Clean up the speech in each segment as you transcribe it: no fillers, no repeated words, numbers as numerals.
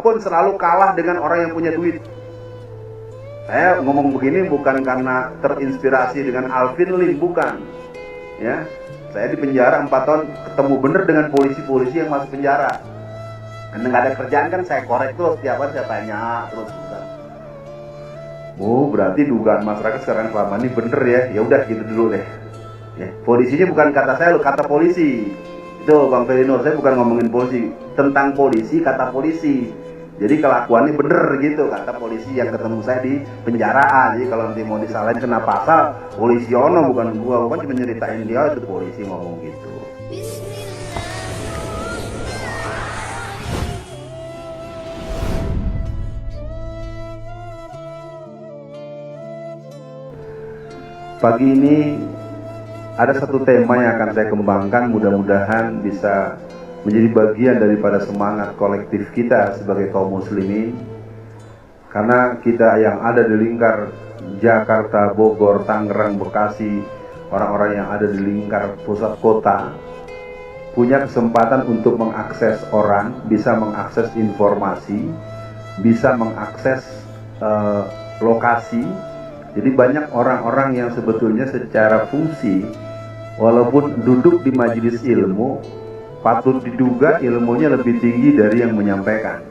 apapun selalu kalah dengan orang yang punya duit. Saya ngomong begini bukan karena terinspirasi dengan Alvin Lim, bukan. Ya, saya di penjara 4 tahun ketemu bener dengan polisi-polisi yang masuk penjara. Karena nggak ada kerjaan kan saya korek terus, setiap hari saya tanya terus. Oh, berarti dugaan masyarakat sekarang selama ini bener ya. Ya udah gitu dulu deh. Ya, polisinya bukan kata saya loh, kata polisi. Itu Bang Felinur, saya bukan ngomongin polisi, tentang polisi, kata polisi. Jadi kelakuannya bener gitu, kata polisi yang ketemu saya di penjara. Jadi kalau nanti mau disalahin kena pasal, polisi ono bukan gua, bukan cuma nyeritain dia, itu polisi ngomong gitu. Pagi ini ada satu tema yang akan saya kembangkan, mudah-mudahan bisa menjadi bagian daripada semangat kolektif kita sebagai kaum muslimin. Karena kita yang ada di lingkar Jakarta, Bogor, Tangerang, Bekasi, orang-orang yang ada di lingkar pusat kota punya kesempatan untuk mengakses orang, bisa mengakses informasi, bisa mengakses lokasi. Jadi banyak orang-orang yang sebetulnya secara fungsi, walaupun duduk di majelis ilmu, patut diduga ilmunya lebih tinggi dari yang menyampaikan.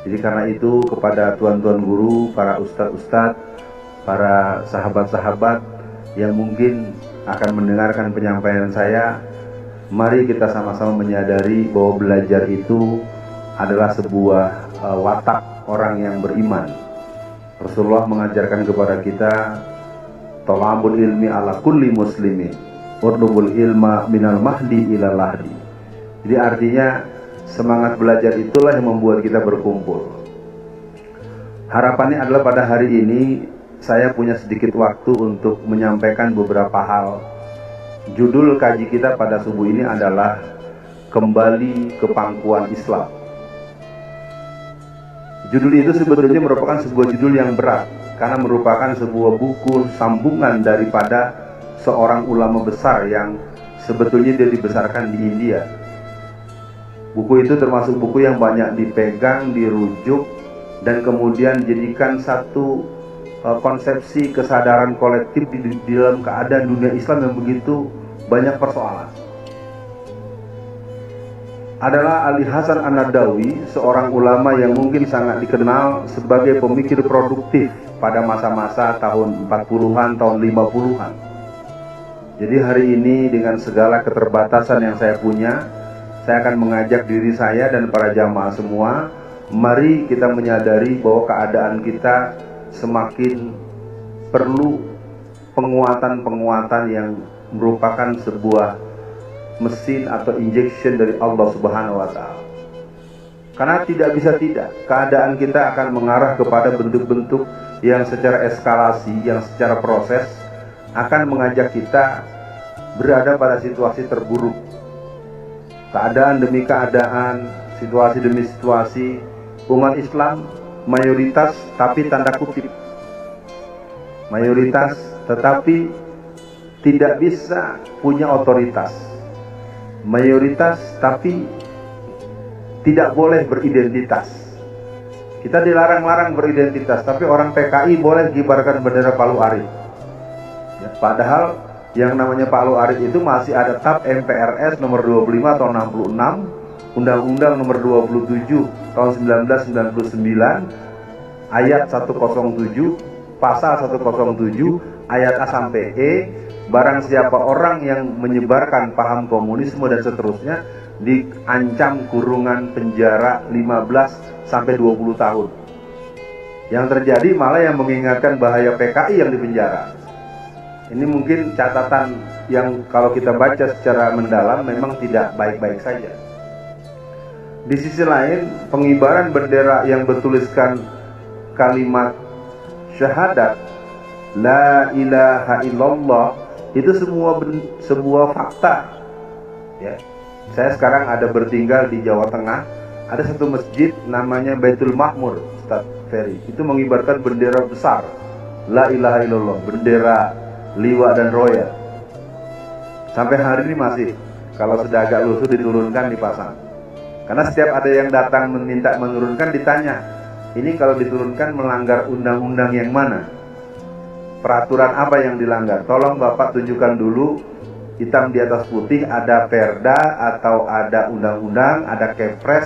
Jadi karena itu kepada tuan-tuan guru, para ustadz-ustadz, para sahabat-sahabat yang mungkin akan mendengarkan penyampaian saya, mari kita sama-sama menyadari bahwa belajar itu adalah sebuah watak orang yang beriman. Rasulullah mengajarkan kepada kita, tolabul ilmi ala kulli muslimin, utlubul ilma minal mahdi ila lahdi. Jadi artinya semangat belajar itulah yang membuat kita berkumpul. Harapannya adalah pada hari ini saya punya sedikit waktu untuk menyampaikan beberapa hal. Judul kaji kita pada subuh ini adalah Kembali ke Pangkuan Islam. Judul itu sebetulnya merupakan sebuah judul yang berat, karena merupakan sebuah buku sambungan daripada seorang ulama besar yang sebetulnya dia dibesarkan di India. Buku itu termasuk buku yang banyak dipegang, dirujuk, dan kemudian dijadikan satu konsepsi kesadaran kolektif di dalam keadaan dunia Islam yang begitu banyak persoalan. Adalah Ali Hasan An-Nadawi, seorang ulama yang mungkin sangat dikenal sebagai pemikir produktif pada masa-masa tahun 40-an, tahun 50-an. Jadi hari ini dengan segala keterbatasan yang saya punya, saya akan mengajak diri saya dan para jamaah semua, mari kita menyadari bahwa keadaan kita semakin perlu penguatan-penguatan yang merupakan sebuah mesin atau injection dari Allah Subhanahu wa Ta'ala. Karena tidak bisa tidak, keadaan kita akan mengarah kepada bentuk-bentuk yang secara eskalasi, yang secara proses akan mengajak kita berada pada situasi terburuk. Keadaan demi keadaan, situasi demi situasi, umat Islam mayoritas tapi tanda kutip mayoritas tetapi tidak bisa punya otoritas. Mayoritas tapi tidak boleh beridentitas. Kita dilarang-larang beridentitas, tapi orang PKI boleh kibarkan bendera Palu Arit. Ya, padahal yang namanya Palu Arit itu masih ada TAP MPRS nomor 25 tahun 66, Undang-Undang nomor 27 tahun 1999, ayat 107, pasal 107, ayat A sampai E. Barang siapa orang yang menyebarkan paham komunisme dan seterusnya diancam kurungan penjara 15 sampai 20 tahun. Yang terjadi malah yang mengingatkan bahaya PKI yang dipenjara. Ini mungkin catatan yang kalau kita baca secara mendalam memang tidak baik-baik saja. Di sisi lain, pengibaran bendera yang bertuliskan kalimat syahadat La ilaha illallah itu sebuah fakta. Ya. Saya sekarang ada bertinggal di Jawa Tengah. Ada satu masjid namanya Baitul Makmur, Ustaz Ferry. Itu mengibarkan bendera besar La ilaha illallah, bendera liwa dan roya. Sampai hari ini masih, kalau sudah agak lusuh diturunkan, dipasang. Karena setiap ada yang datang meminta menurunkan, ditanya, ini kalau diturunkan melanggar undang-undang yang mana? Peraturan apa yang dilanggar? Tolong Bapak tunjukkan dulu, hitam di atas putih, ada perda atau ada undang-undang, ada kepres.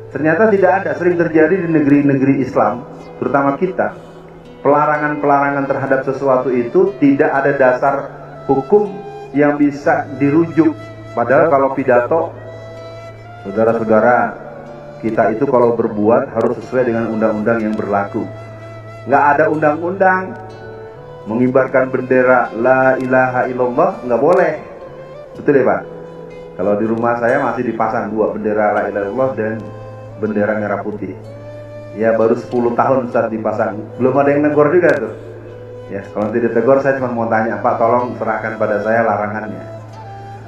Ternyata tidak ada. Sering terjadi di negeri-negeri Islam, terutama kita, pelarangan-pelarangan terhadap sesuatu itu tidak ada dasar hukum yang bisa dirujuk. Padahal kalau pidato, saudara-saudara, kita itu kalau berbuat harus sesuai dengan undang-undang yang berlaku. Nggak ada undang-undang mengibarkan bendera la ilaha illallah, nggak boleh. Betul ya Pak? Kalau di rumah saya masih dipasang 2 bendera la ilaha illallah dan bendera merah putih. Ya baru 10 tahun saat dipasang, belum ada yang negor juga tuh. Ya kalau tidak ditegur, saya cuma mau tanya, Pak tolong serahkan pada saya larangannya.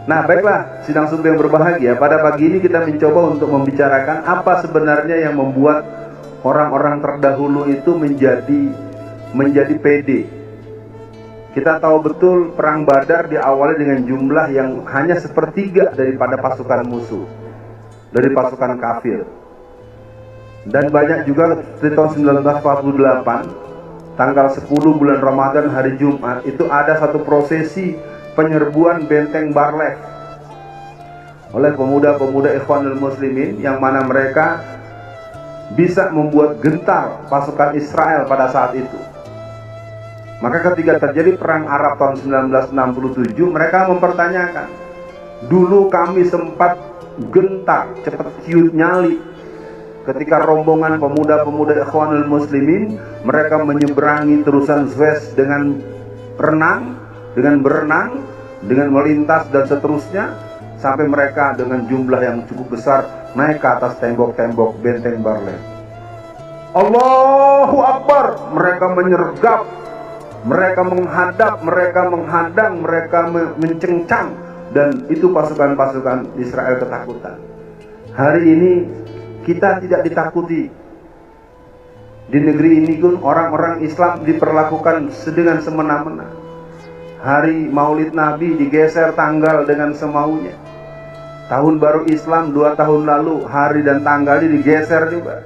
Nah baiklah, sidang sumber yang berbahagia, pada pagi ini kita mencoba untuk membicarakan apa sebenarnya yang membuat orang-orang terdahulu itu menjadi pede. Kita tahu betul perang Badar diawali dengan jumlah yang hanya sepertiga daripada pasukan musuh, dari pasukan kafir. Dan banyak juga di tahun 1948, tanggal 10 bulan Ramadan, hari Jumat, itu ada satu prosesi penyerbuan benteng Barlev oleh pemuda-pemuda Ikhwanul Muslimin, yang mana mereka bisa membuat gentar pasukan Israel pada saat itu. Maka ketika terjadi perang Arab tahun 1967, mereka mempertanyakan, dulu kami sempat gentar, cepat ciut nyali ketika rombongan pemuda-pemuda Ikhwanul Muslimin mereka menyeberangi terusan Suez dengan berenang, dengan melintas dan seterusnya, sampai mereka dengan jumlah yang cukup besar naik ke atas tembok-tembok benteng Barlev. Allahu Akbar, mereka menyergap, mereka menghadap, mereka menghadang, mereka mencengcang, dan itu pasukan-pasukan Israel ketakutan. Hari ini kita tidak ditakuti. Di negeri ini pun orang-orang Islam diperlakukan dengan semena-mena. Hari Maulid Nabi digeser tanggal dengan semaunya. Tahun baru Islam 2 tahun lalu, hari dan tanggalnya digeser juga.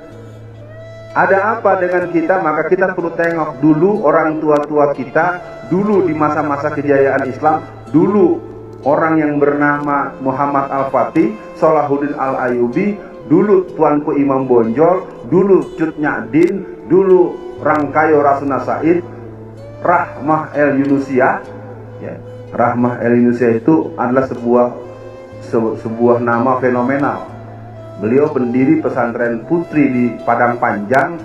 Ada apa dengan kita? Maka kita perlu tengok dulu orang tua-tua kita, dulu di masa-masa kejayaan Islam, dulu orang yang bernama Muhammad Al-Fatih, Salahuddin Al-Ayyubi, dulu Tuanku Imam Bonjol, dulu Cut Nyadin, dulu Rangkayo Rasuna Said, Rahmah El Yunusia. Ya, Rahmah El Yunusia itu adalah sebuah nama fenomenal. Beliau pendiri pesantren Putri di Padang Panjang,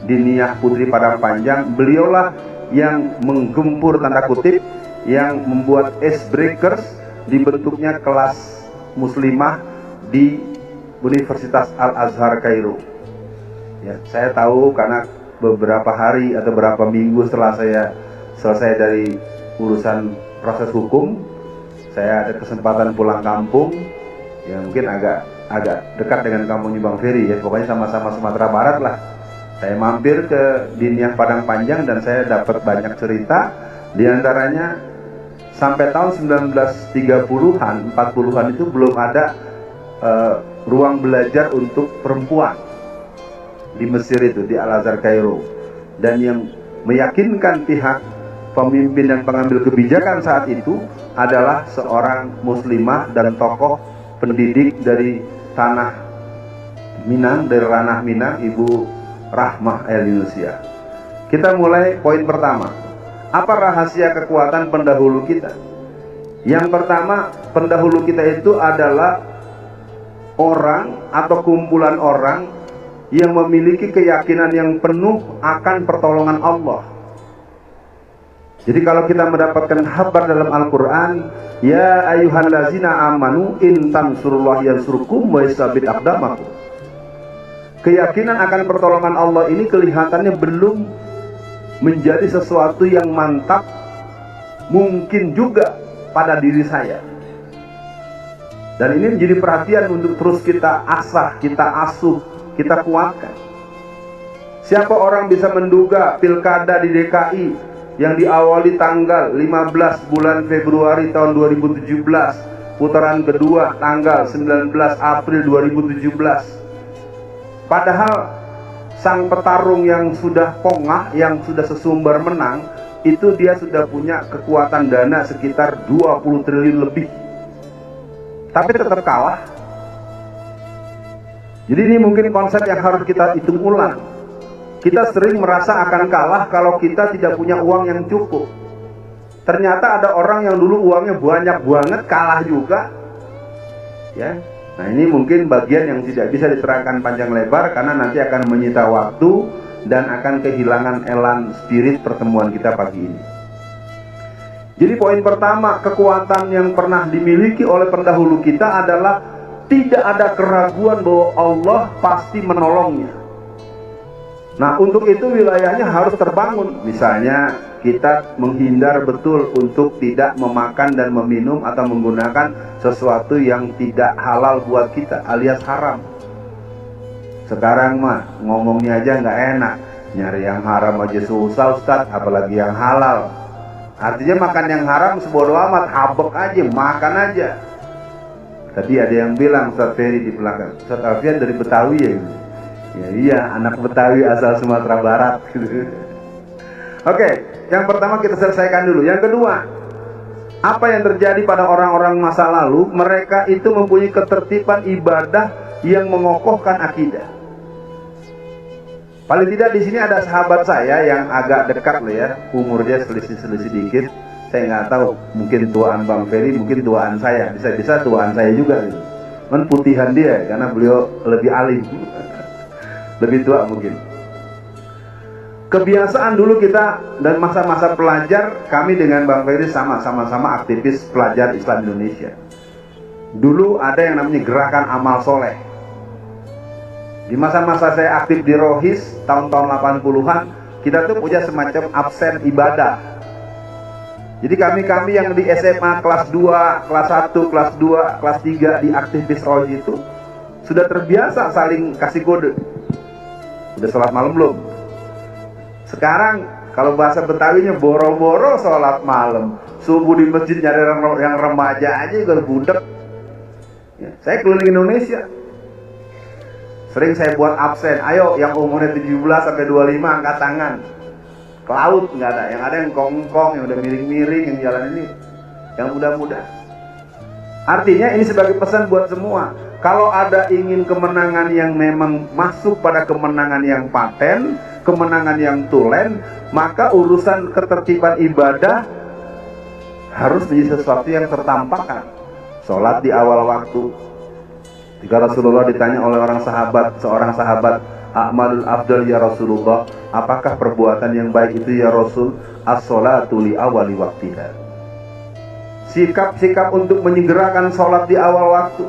Diniyah Putri Padang Panjang. Beliaulah yang menggempur tanda kutip, yang membuat icebreakers dibentuknya kelas muslimah di Universitas Al-Azhar Kairo. Ya, saya tahu karena beberapa hari atau beberapa minggu setelah saya selesai dari urusan proses hukum, saya ada kesempatan pulang kampung. Ya mungkin agak dekat dengan kampungnya Bang Ferry, ya pokoknya sama-sama Sumatera Barat lah. Saya mampir ke Diniyah Padang Panjang dan saya dapat banyak cerita. Di antaranya sampai tahun 1930-an, 40-an itu belum ada ruang belajar untuk perempuan di Mesir itu, di Al-Azhar Kairo. Dan yang meyakinkan pihak pemimpin dan pengambil kebijakan saat itu adalah seorang muslimah dan tokoh pendidik dari tanah Minang, dari ranah Minang, Ibu Rahmah El Yunusia. Kita mulai poin pertama. Apa rahasia kekuatan pendahulu kita? Yang pertama, pendahulu kita itu adalah orang atau kumpulan orang yang memiliki keyakinan yang penuh akan pertolongan Allah. Jadi kalau kita mendapatkan kabar dalam Al-Quran, ya ayyuhallazina amanu in tansurullah yansurkum wa yusabit aqdamakum. Keyakinan akan pertolongan Allah ini kelihatannya belum menjadi sesuatu yang mantap, mungkin juga pada diri saya. Dan ini menjadi perhatian untuk terus kita asah, kita asuh, kita kuatkan. Siapa orang bisa menduga pilkada di DKI yang diawali tanggal 15 bulan Februari tahun 2017 putaran kedua tanggal 19 April 2017. Padahal sang petarung yang sudah pongah, yang sudah sesumbar menang, itu dia sudah punya kekuatan dana sekitar 20 triliun lebih, tapi tetap kalah. Jadi ini mungkin konsep yang harus kita hitung ulang. Kita sering merasa akan kalah kalau kita tidak punya uang yang cukup. Ternyata ada orang yang dulu uangnya banyak banget, kalah juga. Ya. Nah, ini mungkin bagian yang tidak bisa diterangkan panjang lebar karena nanti akan menyita waktu dan akan kehilangan elan spirit pertemuan kita pagi ini. Jadi poin pertama, kekuatan yang pernah dimiliki oleh pendahulu kita adalah tidak ada keraguan bahwa Allah pasti menolongnya. Nah, untuk itu wilayahnya harus terbangun. Misalnya kita menghindar betul untuk tidak memakan dan meminum atau menggunakan sesuatu yang tidak halal buat kita, alias haram. Sekarang mah ngomongnya aja nggak enak, nyari yang haram aja susah Ustadz, apalagi yang halal. Artinya makan yang haram sebodoh amat, habek aja, makan aja. Tadi ada yang bilang Ustadz Ferry di belakang, Ustadz Alfian dari Betawi ya? Ya iya, anak Betawi asal Sumatera Barat. Oke, yang pertama kita selesaikan dulu. Yang kedua, apa yang terjadi pada orang-orang masa lalu? Mereka itu mempunyai ketertiban ibadah yang mengokohkan akidah. Paling tidak di sini ada sahabat saya yang agak dekat loh ya, umurnya selisih-selisih dikit. Saya nggak tahu, mungkin tuaan Bang Ferry, mungkin tuaan saya, bisa-bisa tuaan saya juga gitu. Men putihan dia karena beliau lebih alim. Lebih tua mungkin. Kebiasaan dulu kita dan masa-masa pelajar, kami dengan Bang Ferry sama-sama aktivis pelajar Islam Indonesia. Dulu ada yang namanya gerakan amal soleh. Di masa-masa saya aktif di Rohis tahun-tahun 80-an, kita tuh punya semacam absen ibadah. Jadi kami yang di SMA kelas 2, kelas 1, kelas 2, kelas 3 di aktivis Rohis itu sudah terbiasa saling kasih kode. Udah sholat malam belum? Sekarang kalau bahasa Betawinya boro-boro sholat malam, subuh di masjid nyari yang remaja aja udah budek. Ya, saya keliling Indonesia, sering saya buat absen. Ayo yang umurnya 17 sampai 25 angkat tangan. Ke laut nggak ada, yang ada yang kongkong, yang udah miring-miring, yang jalan ini, yang muda-muda. Artinya ini sebagai pesan buat semua. Kalau ada ingin kemenangan yang memang masuk pada kemenangan yang paten, kemenangan yang tulen, maka urusan ketertiban ibadah harus menjadi sesuatu yang tertampakkan. Sholat di awal waktu. Jika Rasulullah ditanya oleh seorang sahabat, A'malul afdal ya Rasulullah, apakah perbuatan yang baik itu ya Rasul? As-sholatu li awali waktiha. Sikap-sikap untuk menyegerakan sholat di awal waktu,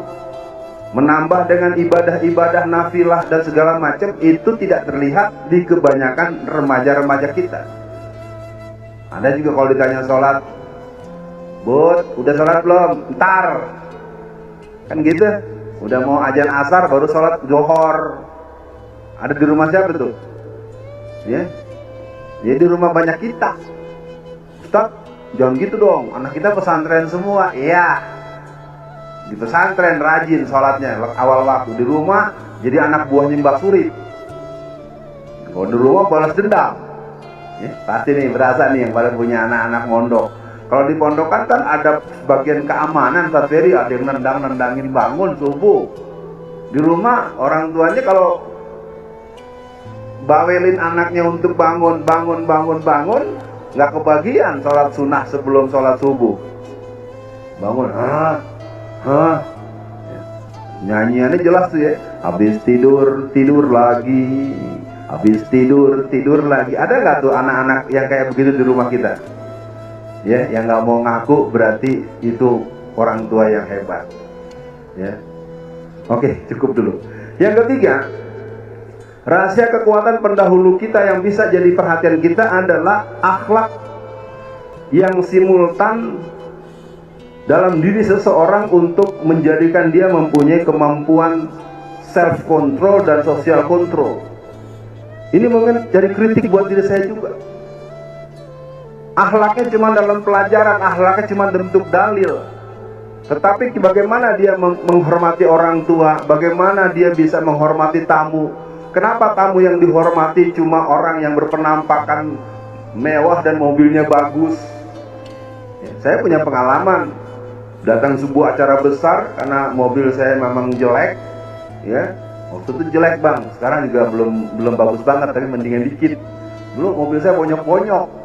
menambah dengan ibadah-ibadah nafilah dan segala macam, itu tidak terlihat di kebanyakan remaja-remaja kita. Ada juga kalau ditanya sholat, Bud, udah sholat belum? Ntar. Kan gitu. Udah mau azan asar baru sholat zuhur. Ada di rumah siapa tuh? Ya, ya di rumah banyak kita. Ustaz, jangan gitu dong, anak kita pesantren semua. Iya, di pesantren rajin sholatnya awal waktu. Di rumah jadi anak buahnya Mbak Suri. Kalau di rumah balas dendam. Ya, pasti nih berasa nih yang pada punya anak-anak mondok. Kalau di pondokan kan ada bagian keamanan, Ustaz Ferry, ada yang nendangin bangun subuh. Di rumah orang tuanya kalau bawelin anaknya untuk bangun, nggak kebagian sholat sunnah sebelum sholat subuh. Bangun, nyanyiannya jelas tuh ya. Habis tidur lagi, habis tidur lagi. Ada nggak tuh anak-anak yang kayak begitu di rumah kita? Ya, yang nggak mau ngaku berarti itu orang tua yang hebat. Ya, oke, cukup dulu. Yang ketiga, rahasia kekuatan pendahulu kita yang bisa jadi perhatian kita adalah akhlak yang simultan dalam diri seseorang untuk menjadikan dia mempunyai kemampuan self control dan social control. Ini mungkin jadi kritik buat diri saya juga. Akhlaknya cuma dalam pelajaran, akhlaknya cuma bentuk dalil. Tetapi bagaimana dia menghormati orang tua, bagaimana dia bisa menghormati tamu. Kenapa tamu yang dihormati cuma orang yang berpenampakan mewah dan mobilnya bagus? Ya, saya punya pengalaman datang sebuah acara besar karena mobil saya memang jelek, ya. Waktu itu jelek bang, sekarang juga belum bagus banget, tapi mendingan dikit. Dulu mobil saya bonyok-bonyok.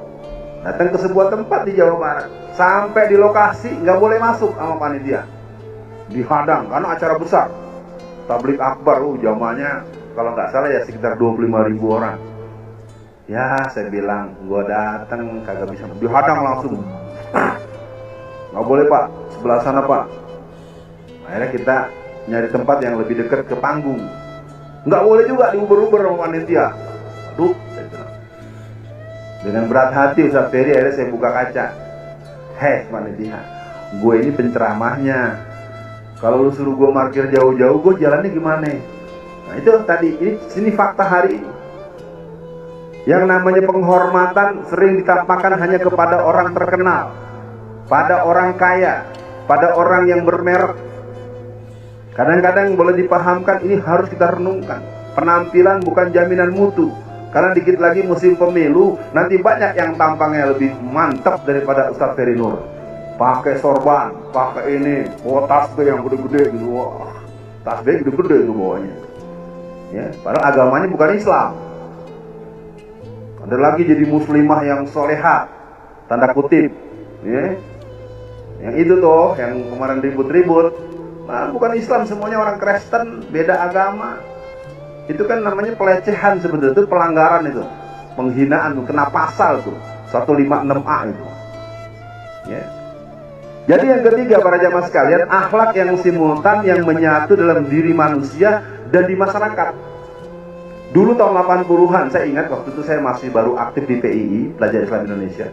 Datang ke sebuah tempat di Jawa Barat, sampai di lokasi nggak boleh masuk sama panitia, dihadang karena acara besar, tablik akbar. Zamannya kalau nggak salah ya sekitar 25.000 orang. Ya saya bilang, gua datang kagak bisa, dihadang langsung. Nggak boleh pak, sebelah sana pak. Akhirnya kita nyari tempat yang lebih dekat ke panggung. Nggak boleh juga diuber-uber sama panitia. Aduh, dengan berat hati Ustaz Ferry akhirnya saya buka kaca. Hei panitia, gue ini penceramahnya. Kalau lu suruh gue parkir jauh-jauh, gue jalannya gimana? Nah itu tadi, ini fakta hari ini. Yang namanya penghormatan sering ditampakkan hanya kepada orang terkenal, pada orang kaya, pada orang yang bermerek. Kadang-kadang boleh dipahamkan, ini harus kita renungkan. Penampilan bukan jaminan mutu. Karena dikit lagi musim pemilu, nanti banyak yang tampangnya lebih mantap daripada Ustaz Ferry Nur. Pakai sorban, pakai ini, bawa tasbih yang gede-gede gitu. Wah, tasbih gede-gede itu bawanya. Ya, padahal agamanya bukan Islam. Ada lagi jadi muslimah yang solehah, tanda kutip. Ya. Yang itu tuh, yang kemarin ribut-ribut. Nah, bukan Islam, semuanya orang Kristen, beda agama. Itu kan namanya pelecehan sebetulnya, itu pelanggaran itu. Penghinaan, kena pasal tuh 156A itu. Ya. Jadi yang ketiga para jamaah sekalian, akhlak yang simultan yang menyatu dalam diri manusia dan di masyarakat. Dulu tahun 80-an, saya ingat waktu itu saya masih baru aktif di PII, Pelajar Islam Indonesia.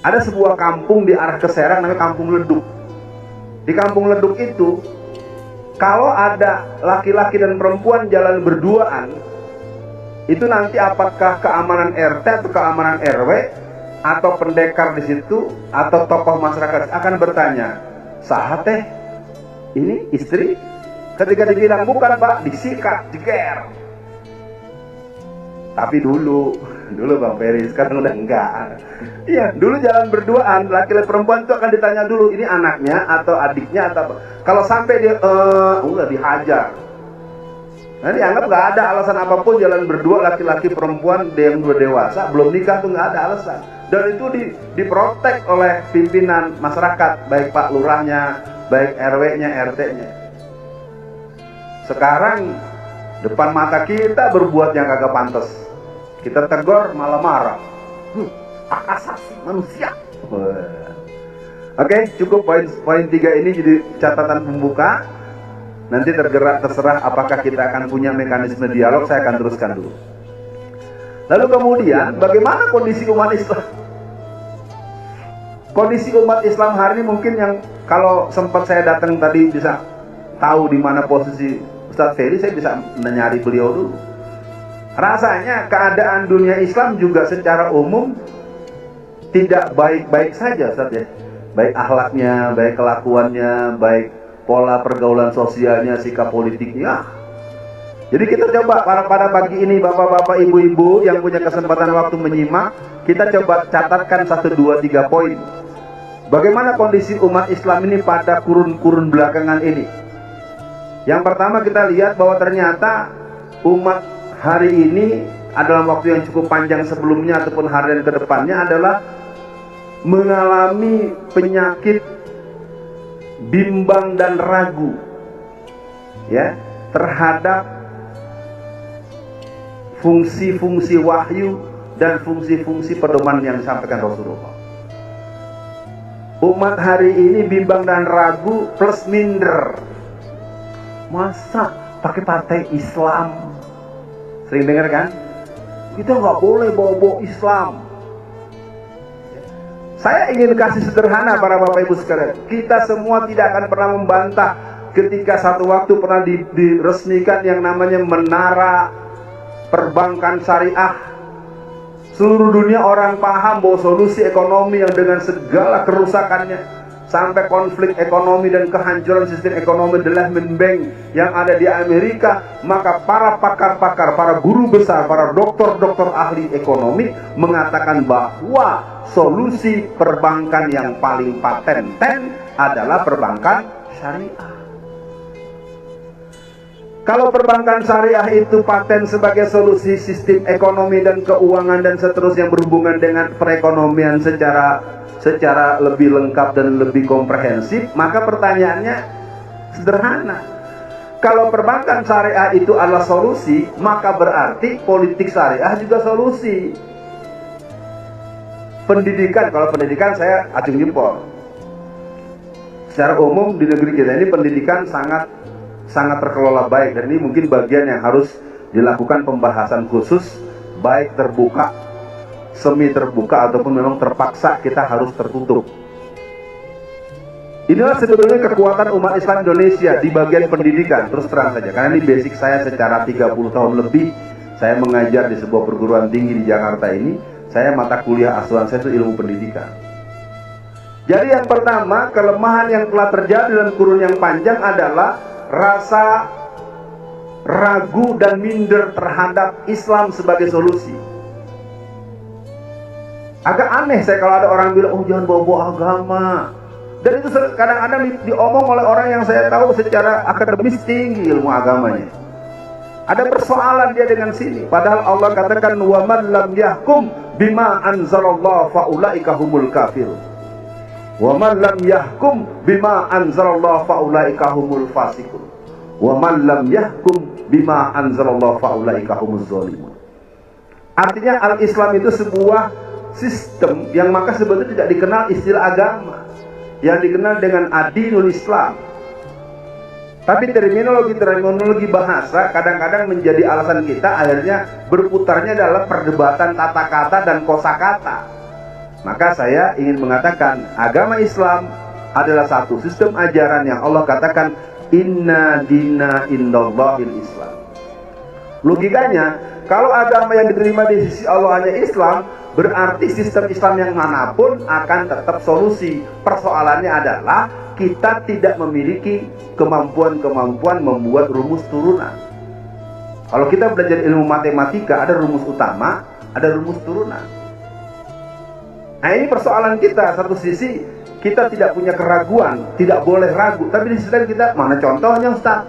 Ada sebuah kampung di arah ke Serang namanya Kampung Leduk. Di Kampung Leduk itu, kalau ada laki-laki dan perempuan jalan berduaan, itu nanti apakah keamanan RT atau keamanan RW atau pendekar di situ atau tokoh masyarakat akan bertanya, "Saha teh? Ini istri?" Ketika dibilang bukan pak, disikat, jeger. Tapi dulu Bang Ferry, sekarang udah enggak. Iya, dulu jalan berduaan, laki-laki perempuan itu akan ditanya dulu, ini anaknya atau adiknya atau apa. Kalau sampai dia udah dihajar. Nah, dianggap nggak ada alasan apapun jalan berdua laki-laki perempuan yang udah dewasa, belum nikah tuh nggak ada alasan. Dan itu diprotek oleh pimpinan masyarakat, baik Pak Lurahnya, baik RW-nya, RT-nya. Sekarang depan mata kita berbuat yang kagak pantas, kita tegur malah marah. Hak asasi manusia. Oke, cukup poin 3 ini jadi catatan pembuka. Nanti terserah apakah kita akan punya mekanisme dialog, saya akan teruskan dulu. Lalu kemudian bagaimana kondisi umat Islam? Kondisi umat Islam hari ini mungkin yang kalau sempat saya datang tadi bisa tahu di mana posisi Ustaz Ferry, saya bisa menyari beliau dulu. Rasanya keadaan dunia Islam juga secara umum tidak baik-baik saja, Ustaz ya. Baik akhlaknya, baik kelakuannya, baik pola pergaulan sosialnya, sikap politiknya. Jadi kita coba pada pagi ini bapak-bapak, ibu-ibu yang punya kesempatan waktu menyimak, kita coba catatkan 1, 2, 3 poin. Bagaimana kondisi umat Islam ini pada kurun-kurun belakangan ini? Yang pertama kita lihat bahwa ternyata umat hari ini dalam waktu yang cukup panjang sebelumnya ataupun harian ke depannya adalah mengalami penyakit bimbang dan ragu ya terhadap fungsi-fungsi wahyu dan fungsi-fungsi pedoman yang disampaikan Rasulullah. Umat hari ini bimbang dan ragu plus minder. Masa pakai partai Islam? Sering dengar kan? Kita nggak boleh bawa-bawa Islam. Saya ingin kasih sederhana para bapak ibu sekalian. Kita semua tidak akan pernah membantah ketika satu waktu pernah diresmikan yang namanya menara perbankan syariah. Seluruh dunia orang paham bahwa solusi ekonomi yang dengan segala kerusakannya, sampai konflik ekonomi dan kehancuran sistem ekonomi development bank yang ada di Amerika, maka para pakar-pakar, para guru besar, para dokter-dokter ahli ekonomi mengatakan bahwa solusi perbankan yang paling patenten adalah perbankan syariah. Kalau perbankan syariah itu paten sebagai solusi sistem ekonomi dan keuangan dan seterusnya yang berhubungan dengan perekonomian secara lebih lengkap dan lebih komprehensif, maka pertanyaannya sederhana. Kalau perbankan syariah itu adalah solusi, maka berarti politik syariah juga solusi. Pendidikan, kalau pendidikan saya acung jempol. Secara umum di negeri kita ini pendidikan sangat terkelola baik, dan ini mungkin bagian yang harus dilakukan pembahasan khusus, baik terbuka, semi terbuka, ataupun memang terpaksa kita harus tertutup. Inilah sebetulnya kekuatan umat Islam Indonesia di bagian pendidikan, terus terang saja, karena ini basic saya secara 30 tahun lebih saya mengajar di sebuah perguruan tinggi di Jakarta ini. Saya mata kuliah asuhan saya itu ilmu pendidikan. Jadi yang pertama, kelemahan yang telah terjadi dalam kurun yang panjang adalah rasa ragu dan minder terhadap Islam sebagai solusi. Agak aneh saya kalau ada orang bilang, oh jangan bawa-bawa agama. Dan itu kadang-kadang diomong oleh orang yang saya tahu secara akademis tinggi ilmu agamanya. Ada persoalan dia dengan sini. Padahal Allah katakan, wa man lam yahkum bima anzalallahu faulaika humul kafirun. Wa man lam yahkum bima anzalallahu faulaika humul fasiqun. Wa man lam yahkum bima anzalallahu faulaika humuz zalimun. Artinya al-Islam itu sebuah sistem yang maka sebetulnya tidak dikenal istilah agama, yang dikenal dengan adinul Islam. Tapi terminologi bahasa kadang-kadang menjadi alasan kita akhirnya berputarnya dalam perdebatan tata kata dan kosakata. Maka saya ingin mengatakan agama Islam adalah satu sistem ajaran yang Allah katakan inna dina indallahil Islam. Logikanya, kalau agama yang diterima di sisi Allah hanya Islam, berarti sistem Islam yang manapun akan tetap solusi. Persoalannya adalah kita tidak memiliki kemampuan membuat rumus turunan. Kalau kita belajar ilmu matematika, ada rumus utama, ada rumus turunan. Nah ini persoalan kita. Satu sisi kita tidak punya keraguan, tidak boleh ragu. Tapi di sisi lain kita, mana contohnya Ustaz?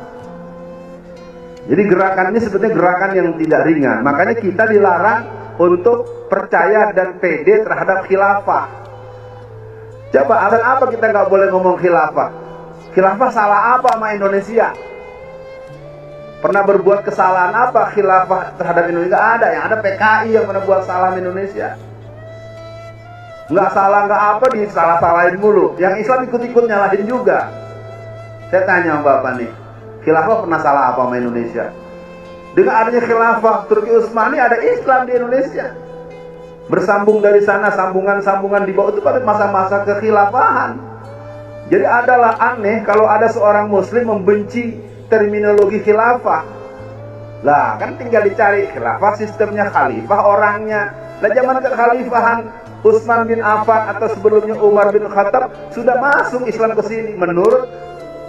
Jadi gerakan ini sebetulnya gerakan yang tidak ringan. Makanya kita dilarang untuk percaya dan pede terhadap khilafah. Coba alasan apa kita nggak boleh ngomong khilafah? Khilafah salah apa sama Indonesia? Pernah berbuat kesalahan apa khilafah terhadap Indonesia? Ada, yang ada PKI yang pernah buat salah di Indonesia. Nggak salah nggak apa, disalah-salahin mulu. Yang Islam ikut-ikut nyalahin juga. Saya tanya Bapak nih, khilafah pernah salah apa sama Indonesia? Dengan adanya khilafah Turki Utsmani ada Islam di Indonesia. Bersambung dari sana, sambungan-sambungan di bawah itu pada masa-masa kekhilafahan. Jadi adalah aneh kalau ada seorang muslim membenci terminologi khilafah. Lah kan tinggal dicari khilafah sistemnya, khalifah orangnya. Lah zaman kekhalifahan Utsman bin Affan atau sebelumnya Umar bin Khattab sudah masuk Islam ke sini. Menurut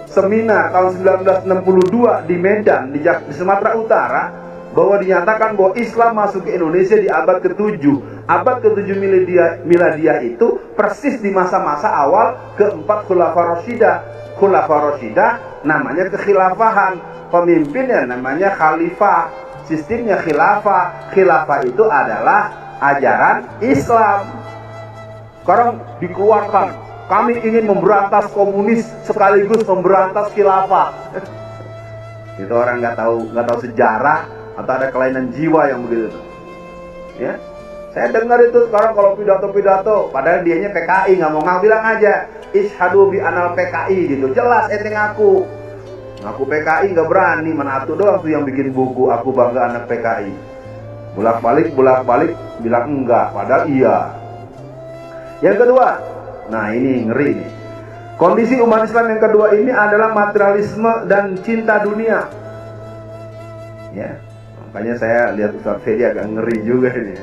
seminar tahun 1962 di Medan di Sumatera Utara, bahwa dinyatakan bahwa Islam masuk ke Indonesia di abad ke-7. Abad ke-7 Miladiah itu persis di masa-masa awal keempat Khulafaur Rasyidah. Khulafaur Rasyidah namanya kekhilafahan, pemimpinnya namanya khalifah, sistemnya khilafah. Khilafah itu adalah ajaran Islam. Sekarang dikeluarkan, kami ingin memberantas komunis sekaligus memberantas khilafah. Itu orang nggak tahu sejarah atau ada kelainan jiwa yang begitu. Ya, saya dengar itu sekarang kalau pidato-pidato, padahal dianya PKI nggak mau bilang aja ishadu bi anal PKI gitu, jelas ente ngaku PKI nggak berani, mana atuh doang tuh yang bikin buku aku bangga anak PKI, bolak-balik bilang enggak, padahal iya. Yang kedua, nah ini ngeri nih, kondisi umat Islam yang kedua ini adalah materialisme dan cinta dunia. Ya, makanya saya lihat Ustaz Fedi agak ngeri juga ini.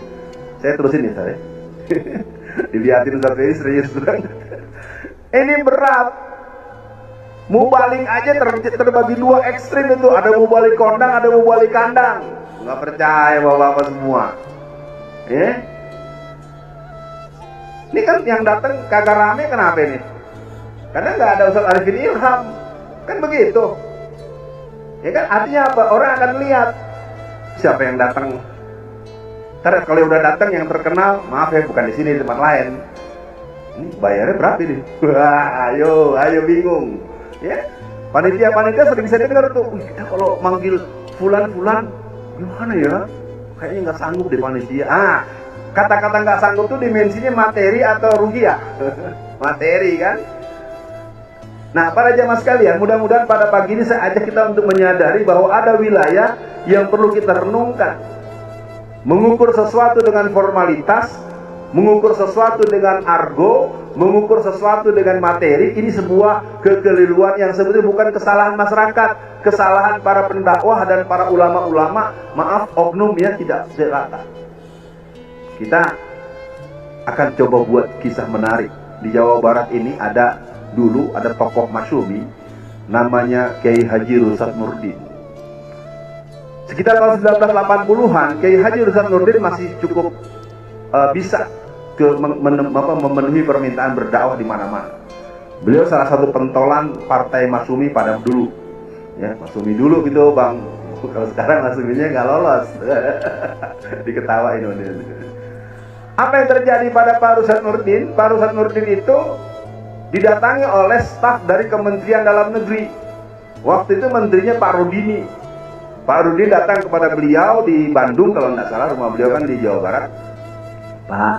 Saya terusin nih saya. Dilihatin Ustaz Fedi serius banget. Ini berat. Mubalik aja terbagi dua ekstrim itu. Ada mubalik kondang, ada mubalik kandang. Nggak percaya bapak-bapak semua. Ini kan yang datang kagak rame kenapa ini? Karena nggak ada Ustadz Arifin Ilham. Kan begitu. Ya kan artinya apa? Orang akan lihat siapa yang datang. Ntar kalau udah datang yang terkenal, maaf ya bukan di sini, di tempat lain. Ini bayarnya berapa ini? Wah, ayo bingung. Ya, panitia sering saya dengar tuh, kita kalau manggil fulan gimana ya? Kayaknya nggak sanggup di panitia. Kata-kata nggak sanggup tuh dimensinya materi atau rugiah? Materi kan? Nah, para jamaah sekalian, mudah-mudahan pada pagi ini saya ajak kita untuk menyadari bahwa ada wilayah yang perlu kita renungkan. Mengukur sesuatu dengan formalitas, mengukur sesuatu dengan argo, mengukur sesuatu dengan materi, ini sebuah kekeliruan yang sebetulnya bukan kesalahan masyarakat, kesalahan para pendakwah dan para ulama-ulama, maaf oknum ya, tidak rata. Kita akan coba buat kisah menarik. Di Jawa Barat ini dulu ada tokoh masyumi namanya Kiai Haji Rusad Nurdin. Sekitar tahun 1980-an, Kiai Haji Rusad Nurdin masih cukup bisa memenuhi permintaan berdakwah di mana-mana. Beliau salah satu pentolan partai Masyumi pada dulu. Ya, Masyumi dulu gitu, Bang. Kalau sekarang Masyuminya nggak lolos. Diketawain. Apa yang terjadi pada Pak Rusad Nurdin? Pak Rusad Nurdin itu didatangi oleh staf dari Kementerian Dalam Negeri. Waktu itu menterinya Pak Rudini. Pak Rudini datang kepada beliau di Bandung, kalau tidak salah, rumah beliau kan di Jawa Barat. Pak,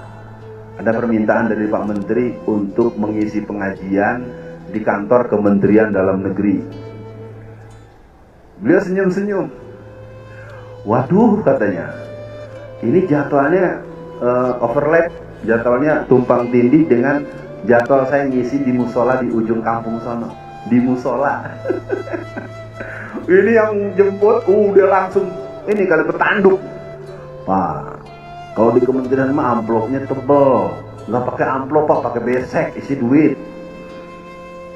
ada permintaan dari Pak Menteri untuk mengisi pengajian di kantor Kementerian Dalam Negeri. Beliau senyum-senyum. Waduh, katanya, ini jadwalnya overlap, jadwalnya tumpang tindih dengan jadwal saya ngisi di musola di ujung kampung sono. Di musola. Ini yang jemput udah langsung ini kali petanduk. Pak, kalau di kementerian mah amplopnya tebel, nggak pakai amplop Pak, pakai besek isi duit.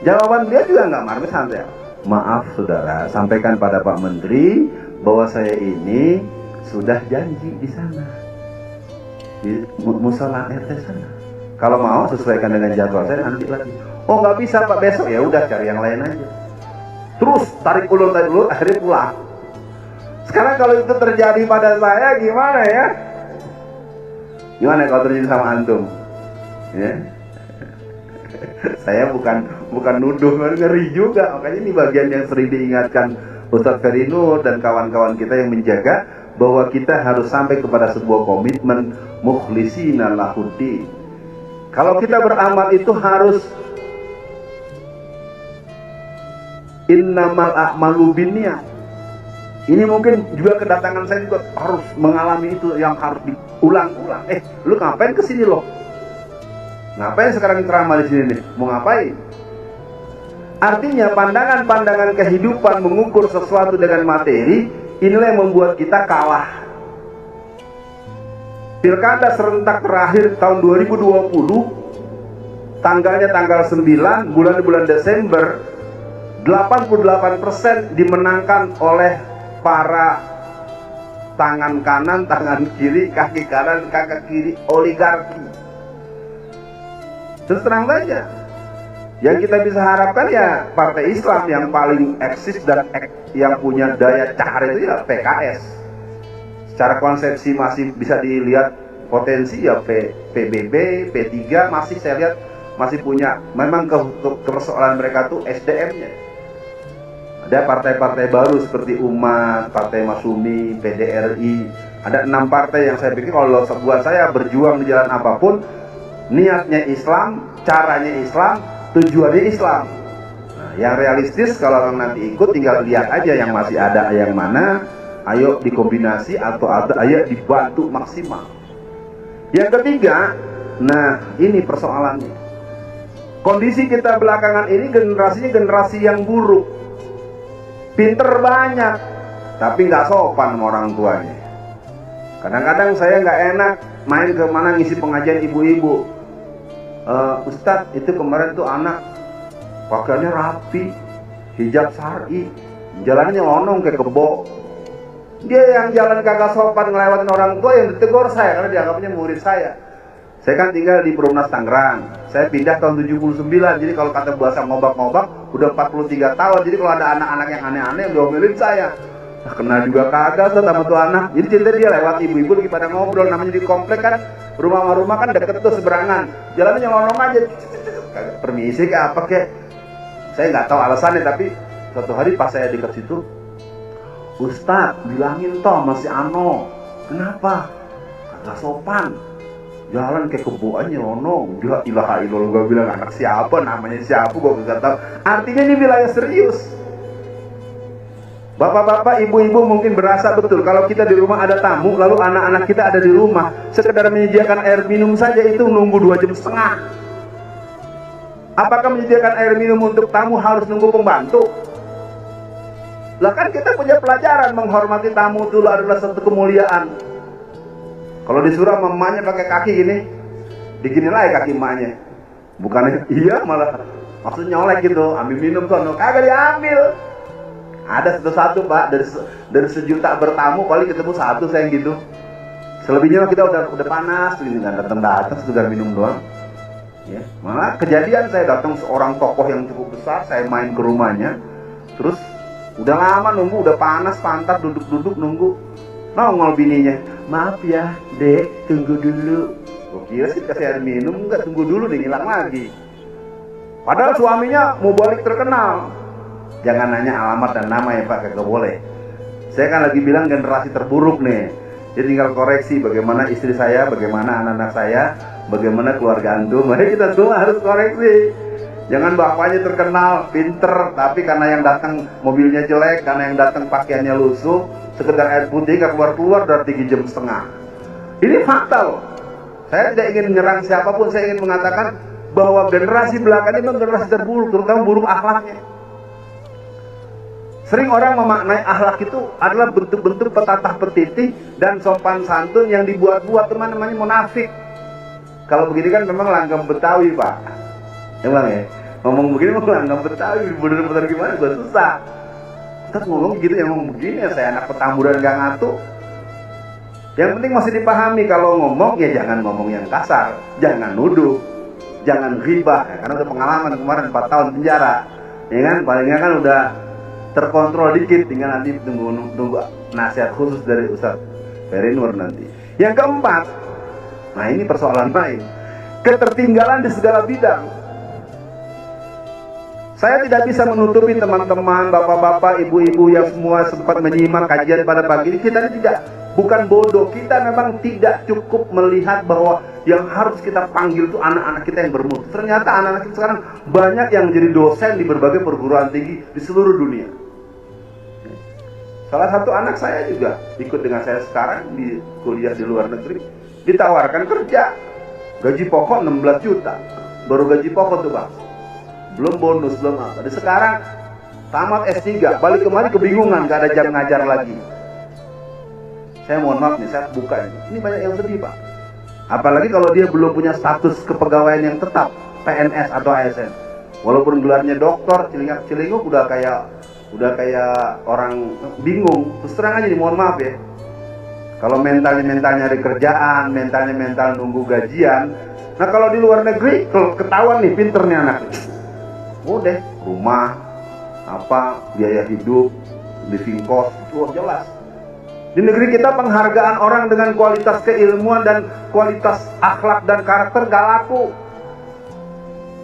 Jawaban dia juga nggak marah, santai. Maaf saudara, sampaikan pada Pak Menteri bahwa saya ini sudah janji di sana, di musola RT sana. Kalau mau sesuaikan dengan jadwal saya nanti lagi. Oh nggak bisa Pak, besok ya udah cari yang lain aja. Terus tarik ulur akhirnya pulang. Sekarang kalau itu terjadi pada saya gimana ya? Gimana kalau terjadi sama antum? Ya. Saya bukan nuduh, ngeri juga. Makanya ini bagian yang sering diingatkan Ustadz Ferry Nur dan kawan-kawan kita yang menjaga bahwa kita harus sampai kepada sebuah komitmen mukhlisina lahuddin. Kalau kita beramal itu harus innamal a'malu binniyat. Ini mungkin juga kedatangan saya juga harus mengalami itu yang harus diulang-ulang. Lu ngapain kesini loh? Ngapain sekarang ceramah di sini nih? Mau ngapain? Artinya pandangan-pandangan kehidupan mengukur sesuatu dengan materi, inilah yang membuat kita kalah. Pilkada serentak terakhir tahun 2020, tanggalnya tanggal 9, bulan Desember, 88% dimenangkan oleh para tangan kanan, tangan kiri, kaki kanan, kaki kiri, oligarki. Terus terang saja, yang kita bisa harapkan ya partai Islam yang paling eksis dan yang punya daya cahar itu ya PKS. Secara konsepsi masih bisa dilihat potensi ya PBB, P3 masih saya lihat masih punya. Memang persoalan mereka tuh SDM-nya. Ada partai-partai baru seperti Umat, Partai Masyumi, PDRI. Ada 6 partai yang saya pikir kalau buat saya berjuang di jalan apapun, niatnya Islam, caranya Islam, tujuannya Islam. Nah, yang realistis kalau orang nanti ikut tinggal lihat aja yang masih ada yang mana, ayo dikombinasi atau ayo dibantu maksimal. Yang ketiga, nah ini persoalannya. Kondisi kita belakangan ini generasinya generasi yang buruk. Pinter banyak, tapi nggak sopan sama orang tuanya. Kadang-kadang saya nggak enak main ke mana ngisi pengajian ibu-ibu. Ustadz itu kemarin tuh anak pakaiannya rapi, hijab syar'i, jalannya lonong kayak kebo. Dia yang jalan kagak sopan ngelewatin orang tua, yang ditegur saya karena dianggapnya murid saya. Saya kan tinggal di Perumnas Tangerang. Saya pindah tahun 79. Jadi kalau kata bahasa ngobak-ngobak udah 43 tahun. Jadi kalau ada anak-anak yang aneh-aneh yang diomelin saya. Nah, kena juga kagak sama tuh anak. Jadi cerita dia lewat ibu-ibu lagi pada ngobrol, namanya di komplek kan rumah-rumah kan deket tuh seberangan. Jalannya nyelonong aja. Permisi ke apa kek? Saya nggak tahu alasannya, tapi suatu hari pas saya dekat situ, Ustadz bilangin toh masih Ano, kenapa? Kagak sopan. Jalan kayak keboan nyelonong. Ya ilaha illallah, gue bilang anak siapa, namanya siapa, gue gak tahu. Artinya ini wilayah serius. Bapak-bapak, ibu-ibu mungkin berasa betul kalau kita di rumah ada tamu, lalu anak-anak kita ada di rumah, sekedar menyediakan air minum saja itu nunggu 2,5 jam. Apakah menyediakan air minum untuk tamu harus nunggu pembantu? Lah kan kita punya pelajaran menghormati tamu dulu adalah satu kemuliaan. Kalau disuruh mamanya pakai kaki gini, digini lagi kaki emaknya. Bukannya iya malah maksudnya nyolek gitu, ambil minum sono, kagak diambil. Ada satu-satu Pak, dari sejuta bertamu paling ketemu satu saya gitu. Selebihnya kita udah panas, gitu kan, datang sekedar minum doang. Ya, malah kejadian saya datang seorang tokoh yang cukup besar, saya main ke rumahnya, terus udah lama nunggu, udah panas pantat, duduk-duduk nunggu, nongol bininya, maaf ya dek, tunggu dulu. Gue kira sih kasih air minum, enggak, tunggu dulu deh, hilang lagi. Padahal suaminya mau balik terkenal. Jangan nanya alamat dan nama ya Pak, kagak boleh. Saya kan lagi bilang generasi terburuk nih. Jadi tinggal koreksi bagaimana istri saya, bagaimana anak-anak saya, bagaimana keluarga antum. Mari kita semua harus koreksi. Jangan bapaknya terkenal, pinter, tapi karena yang datang mobilnya jelek, karena yang datang pakaiannya lusuh, sekedar air putih gak keluar-keluar dari 3,5 jam. Ini fakta loh. Saya tidak ingin menyerang siapapun, saya ingin mengatakan bahwa generasi belakang ini memang generasi terburuk, terutama buruk akhlaknya. Sering orang memaknai akhlak itu adalah bentuk-bentuk petatah petitih dan sopan santun yang dibuat-buat, teman namanya munafik. Kalau begini kan memang langgam Betawi Pak. Emang ya, ngomong begini memang langgam Betawi, bener-bener gimana gue susah. Terus ngomong gitu ya, ngomong begini ya, saya anak Petamburan gak ngatuk. Yang penting masih dipahami, kalau ngomong ya jangan ngomong yang kasar, jangan nuduh, jangan ghibah, ya, karena udah pengalaman kemarin 4 tahun penjara, ya kan, palingnya kan udah terkontrol dikit, tinggal nanti tunggu nasihat khusus dari Ustadz Ferry Nur nanti. Yang keempat, nah ini persoalan lain, ketertinggalan di segala bidang. Saya tidak bisa menutupi teman-teman, bapak-bapak, ibu-ibu yang semua sempat menyimak kajian pada pagi ini. Kita ini bukan bodoh, kita memang tidak cukup melihat bahwa yang harus kita panggil itu anak-anak kita yang bermutu. Ternyata anak-anak kita sekarang banyak yang jadi dosen di berbagai perguruan tinggi di seluruh dunia. Salah satu anak saya juga ikut dengan saya sekarang di kuliah di luar negeri, ditawarkan kerja, gaji pokok 16 juta, baru gaji pokok tuh Bang, belum bonus, belum apa. Dan sekarang tamat S3, balik kemari kebingungan, gak ada jam ngajar lagi. Saya mohon maaf nih, saya buka ini banyak yang sedih Pak. Apalagi kalau dia belum punya status kepegawaian yang tetap, PNS atau ASN. Walaupun gelarnya doktor, celingak-celinguk udah kayak orang bingung. Terus terang aja nih, mohon maaf ya, kalau mentalnya nyari kerjaan, mental nunggu gajian. Nah kalau di luar negeri, kalau ketahuan nih pinter nih anak, udah rumah, apa, biaya hidup, living cost, itu jelas. Di negeri kita penghargaan orang dengan kualitas keilmuan dan kualitas akhlak dan karakter gak laku.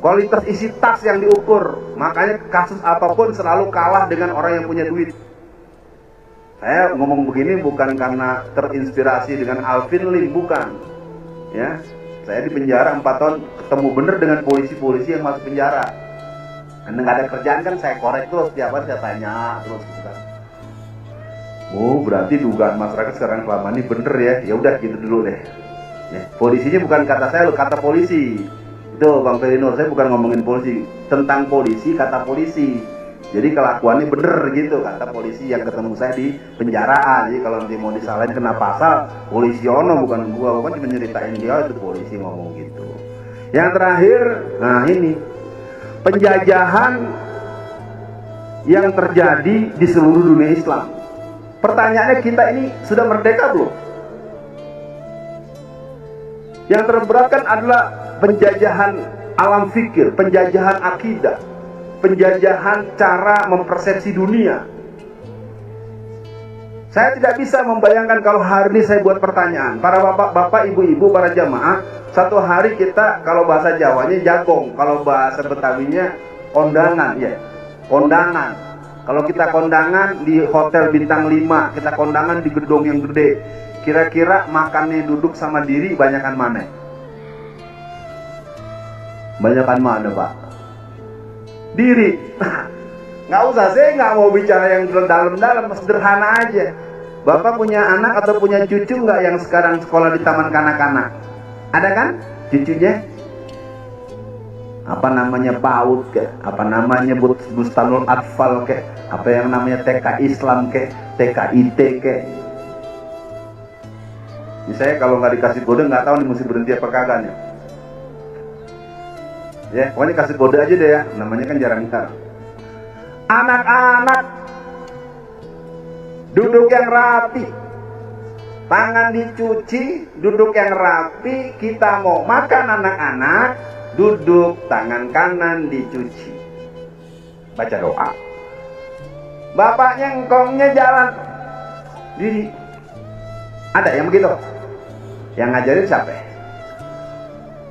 Kualitas isi tas yang diukur. Makanya kasus apapun selalu kalah dengan orang yang punya duit. Saya ngomong begini bukan karena terinspirasi dengan Alvin Lim, bukan. Ya, saya di penjara 4 tahun, ketemu bener dengan polisi-polisi yang masuk penjara. Karena nggak ada kerjaan kan, saya korek terus, tiap hari saya tanya terus gitu kan. Oh, berarti dugaan masyarakat sekarang selama ini bener ya. Ya udah gitu dulu deh. Ya, polisinya bukan kata saya, kata polisi. Itu Bang Ferry Nur, saya bukan ngomongin polisi, tentang polisi, kata polisi. Jadi kelakuannya bener gitu, kata polisi yang ketemu saya di penjaraan. Jadi kalau nanti mau disalahin kena pasal, polisi ono bukan gua, bukan cuma nyeritain dia, itu polisi ngomong gitu. Yang terakhir, nah ini penjajahan yang terjadi di seluruh dunia Islam. Pertanyaannya, kita ini sudah merdeka belum? Yang terberat kan adalah penjajahan alam fikir, penjajahan akidah, penjajahan cara mempersepsi dunia. Saya tidak bisa membayangkan kalau hari ini saya buat pertanyaan. Para bapak-bapak, ibu-ibu, para jamaah, satu hari kita kalau bahasa Jawanya jagong, kalau bahasa Betawinya kondangan, ya. Kondangan. Kalau kita kondangan di hotel bintang 5, kita kondangan di gedung yang gede. Kira-kira makannya duduk sama diri banyakan mana? Banyakan mana, Pak? Diri. Nggak usah, saya nggak mau bicara yang dalam-dalam, sederhana aja. Bapak punya anak atau punya cucu nggak yang sekarang sekolah di taman kanak-kanak? Ada kan cucunya? Apa namanya PAUD ke? Apa namanya Bustanul Atfal ke? Apa yang namanya TK Islam ke? TK IT ke? Ini saya kalau nggak dikasih kode nggak tahu nih mesti berhenti apa kagak nih. Ya, pokoknya kasih kode aja deh ya. Namanya kan jarang ntar. Anak-anak duduk yang rapi, tangan dicuci, duduk yang rapi. Kita mau makan, anak-anak duduk, tangan kanan dicuci, baca doa. Bapaknya engkongnya jalan diri. Ada yang begitu? Yang ngajarin siapa?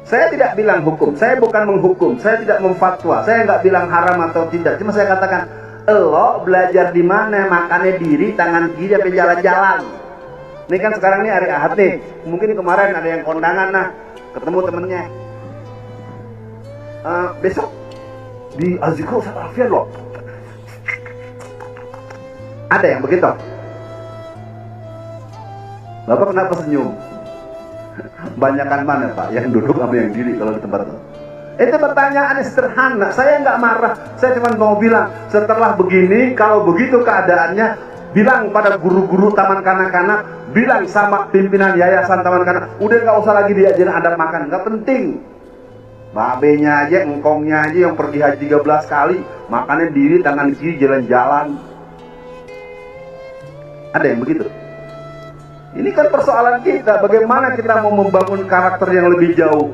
Saya tidak bilang hukum, saya bukan menghukum, saya tidak memfatwa, saya nggak bilang haram atau tidak. Cuma saya katakan, lo belajar di mana? Makannya diri, tangan kiri, sampai jalan-jalan. Ini kan sekarang nih hari Ahad nih, mungkin kemarin ada yang kondangan, nah ketemu temennya. Besok di Azikro Ustaz Alfian loh. Ada yang begitu? Bapak kenapa senyum? Banyakan mana Pak yang duduk sama yang diri kalau di tempat itu? Itu pertanyaan sederhana. Saya nggak marah. Saya cuma mau bilang, setelah begini, kalau begitu keadaannya, bilang pada guru-guru taman kanak-kanak, bilang sama pimpinan yayasan taman kanak, udah nggak usah lagi diajarin adab makan, nggak penting. Babenya aja, engkongnya aja yang pergi haji 13 kali, makannya diri, tangan kiri, jalan-jalan. Ada yang begitu? Ini kan persoalan kita, bagaimana kita mau membangun karakter yang lebih jauh.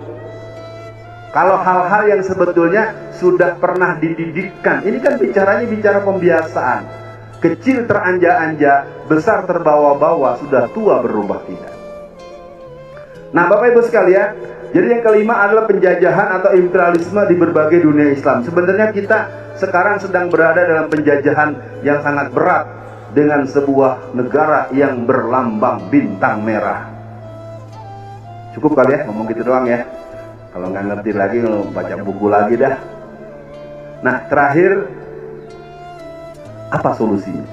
Kalau hal-hal yang sebetulnya sudah pernah dididikkan, ini kan bicara pembiasaan. Kecil teranja-anja, besar terbawa-bawa, sudah tua berubah tidak. Nah Bapak Ibu sekalian, jadi yang kelima adalah penjajahan atau imperialisme di berbagai dunia Islam. Sebenarnya kita sekarang sedang berada dalam penjajahan yang sangat berat dengan sebuah negara yang berlambang bintang merah. Cukup kali ya ngomong gitu doang ya. Kalau nggak ngerti lagi, baca buku lagi dah. Nah terakhir, apa solusinya?